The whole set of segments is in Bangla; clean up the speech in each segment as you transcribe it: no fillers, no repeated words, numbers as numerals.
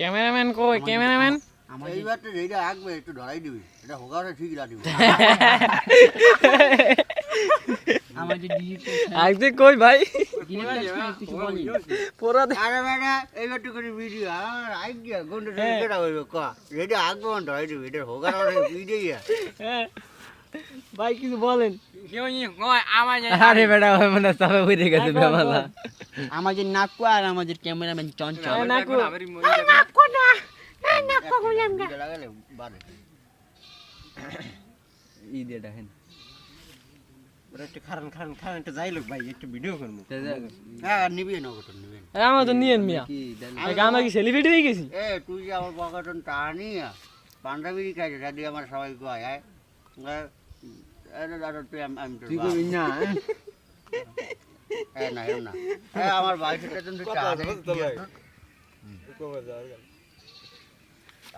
ক্যামেরাম্যান কই ক্যামেরাম্যান এইবার তো যেটা আঁকবে একটু ধরাই দিবি এটা হোগাটা ঠিক দিবি আমাদের ডিজিটাল আজকে কই ভাই কিছু বলি পুরা আরে বেটা এইবার তো করে ভিডিও আর আইক গিয়া গন্ডে কেটা হইবে ক যেটা আঁকবে ধরাই দিবি এটা হোগাটা ভিডিও হ্যাঁ ভাই কিছু বলেন আরে বেটা ওই মানে সবে বুঝে গেছে বেমালা আমাদের নাকু আর আমাদের ক্যামেরাম্যান চঞ্চল নাকু লাগালে বাড়ে ই দিয়ে দেখেন একটু খারান খারান খারান একটা যাই লোক ভাই একটু ভিডিও করবো হ্যাঁ নিবি না ওটা নিবি আমার তো নিয়েন মিয়া কি আমরা কি সেলিব্রিটি হয়ে গেছি এ তুই যে আমার পকেটন টানি পাঞ্জাবি খাইছে দাদি আমার সবাই কয় দাদা তুই আমি তোর তুই বাপ। কবি না না এরম না আমার বাইকটা তুমি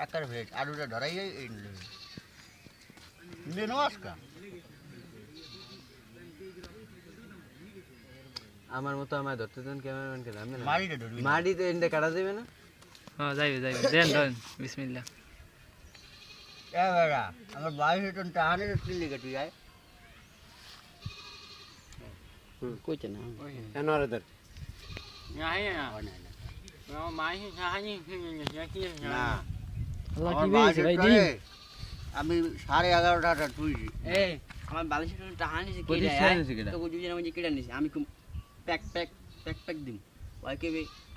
আকার ভেজ আলুটা ধরাই এই নিলে নমস্কার আমার মতো আমার ধরতে দেন ক্যামেরাম্যানকে আমি না মারিটা ধরবি মাটি তো এন্ডে কাটা যাবে না হ্যাঁ যাইবে যাইবে দেন দেন বিসমিল্লাহ এ বেড়া আমার বাইকটা টানি তুই লেগে তুই আয় কইতে না কেন আরে ধর না আল্লাহ আমার কি বেরিয়েছে ভাই বাইকটা ডিম আমি 11:30টা তুইছি এই আমার বালিশের টাকা নিছে কে পঁচিশ টাকা নিছে কেডা? তো বুঝি না কেডা নিছে আমি কম প্যাক প্যাক প্যাক প্যাক দিম ওই কে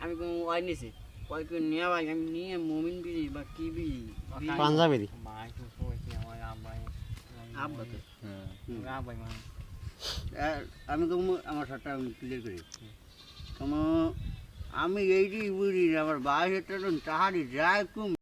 আমি কম ওই নিছে ওই কে নিয়া ভাই আমি নিয়ে মুমিন বিড়ি বা কি বিড়ি পাঞ্জাবি দি আব্বা তো আমি কম আমার সাথে আমি ক্লিয়ার করি কম আমি এইটি বুঝি আমার বাইকটা টাহারি যায় কুম